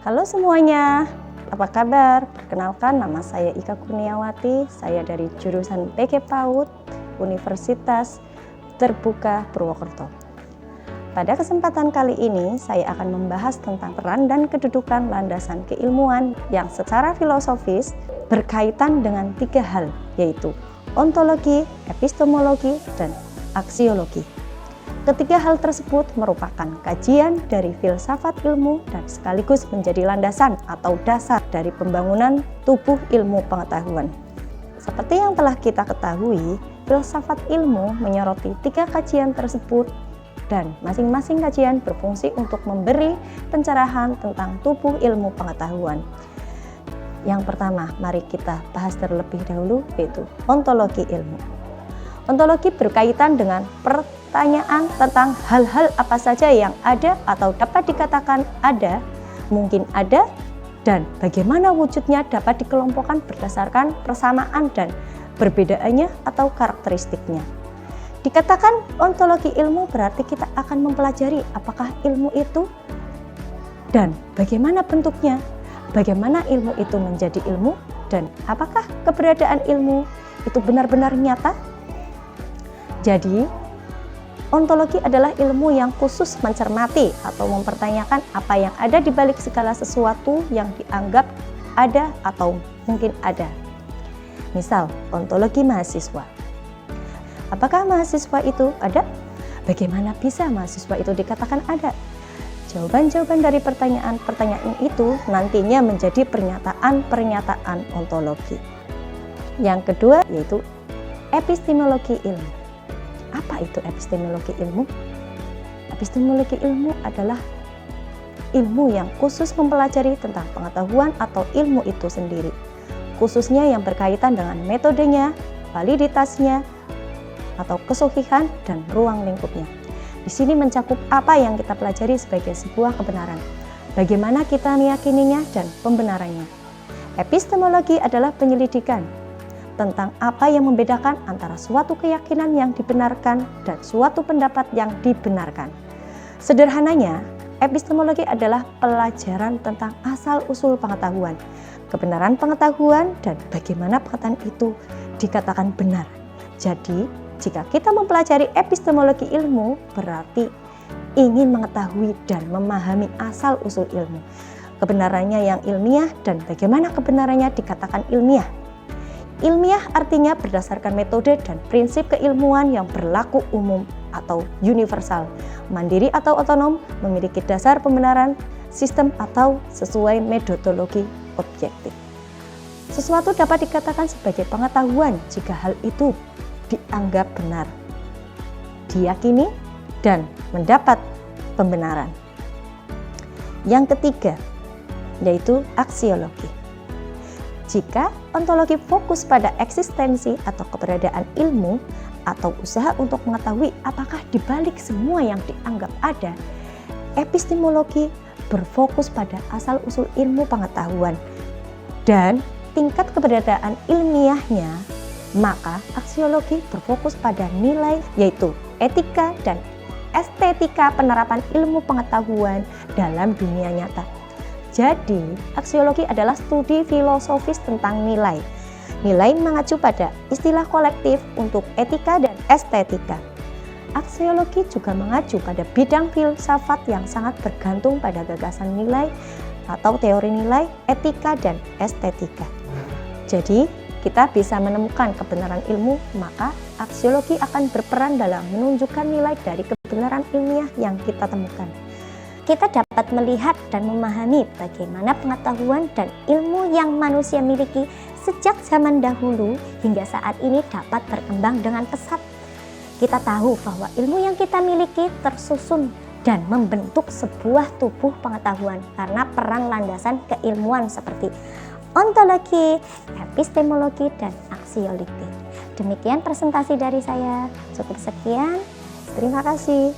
Halo semuanya, apa kabar? Perkenalkan, nama saya Ika Kurniawati, saya dari jurusan PG PAUD Universitas Terbuka Purwokerto. Pada kesempatan kali ini, saya akan membahas tentang peran dan kedudukan landasan keilmuan yang secara filosofis berkaitan dengan tiga hal, yaitu ontologi, epistemologi, dan aksiologi. Ketiga hal tersebut merupakan kajian dari filsafat ilmu dan sekaligus menjadi landasan atau dasar dari pembangunan tubuh ilmu pengetahuan. Seperti yang telah kita ketahui, filsafat ilmu menyoroti tiga kajian tersebut dan masing-masing kajian berfungsi untuk memberi pencerahan tentang tubuh ilmu pengetahuan. Yang pertama, mari kita bahas terlebih dahulu, yaitu ontologi ilmu. Ontologi berkaitan dengan pertanyaan tentang hal-hal apa saja yang ada atau dapat dikatakan ada, mungkin ada, dan bagaimana wujudnya dapat dikelompokkan berdasarkan persamaan dan perbedaannya atau karakteristiknya. Dikatakan ontologi ilmu berarti kita akan mempelajari apakah ilmu itu dan bagaimana bentuknya, bagaimana ilmu itu menjadi ilmu, dan apakah keberadaan ilmu itu benar-benar nyata. Jadi, ontologi adalah ilmu yang khusus mencermati atau mempertanyakan apa yang ada di balik segala sesuatu yang dianggap ada atau mungkin ada. Misal, ontologi mahasiswa. Apakah mahasiswa itu ada? Bagaimana bisa mahasiswa itu dikatakan ada? Jawaban-jawaban dari pertanyaan-pertanyaan itu nantinya menjadi pernyataan-pernyataan ontologi. Yang kedua yaitu epistemologi ilmu. Apa itu epistemologi ilmu? Epistemologi ilmu adalah ilmu yang khusus mempelajari tentang pengetahuan atau ilmu itu sendiri, khususnya yang berkaitan dengan metodenya, validitasnya, atau kesohihan dan ruang lingkupnya. Di sini mencakup apa yang kita pelajari sebagai sebuah kebenaran, bagaimana kita meyakininya dan pembenarannya. Epistemologi adalah penyelidikan tentang apa yang membedakan antara suatu keyakinan yang dibenarkan dan suatu pendapat yang dibenarkan. Sederhananya, epistemologi adalah pelajaran tentang asal-usul pengetahuan, kebenaran pengetahuan, dan bagaimana pengetahuan itu dikatakan benar. Jadi, jika kita mempelajari epistemologi ilmu, berarti ingin mengetahui dan memahami asal-usul ilmu, kebenarannya yang ilmiah, dan bagaimana kebenarannya dikatakan ilmiah. Ilmiah artinya berdasarkan metode dan prinsip keilmuan yang berlaku umum atau universal, mandiri atau otonom, memiliki dasar pembenaran, sistem atau sesuai metodologi objektif. Sesuatu dapat dikatakan sebagai pengetahuan jika hal itu dianggap benar, diyakini, dan mendapat pembenaran. Yang ketiga, yaitu aksiologi. Jika ontologi fokus pada eksistensi atau keberadaan ilmu atau usaha untuk mengetahui apakah di balik semua yang dianggap ada, epistemologi berfokus pada asal-usul ilmu pengetahuan dan tingkat keberadaan ilmiahnya, maka aksiologi berfokus pada nilai, yaitu etika dan estetika penerapan ilmu pengetahuan dalam dunia nyata. Jadi, aksiologi adalah studi filosofis tentang nilai. Nilai mengacu pada istilah kolektif untuk etika dan estetika. Aksiologi juga mengacu pada bidang filsafat yang sangat bergantung pada gagasan nilai atau teori nilai, etika, dan estetika. Jadi, kita bisa menemukan kebenaran ilmu, maka aksiologi akan berperan dalam menunjukkan nilai dari kebenaran ilmiah yang kita temukan. Kita dapat melihat dan memahami bagaimana pengetahuan dan ilmu yang manusia miliki sejak zaman dahulu hingga saat ini dapat berkembang dengan pesat. Kita tahu bahwa ilmu yang kita miliki tersusun dan membentuk sebuah tubuh pengetahuan karena peran landasan keilmuan seperti ontologi, epistemologi, dan aksiologi. Demikian presentasi dari saya. Cukup sekian. Terima kasih.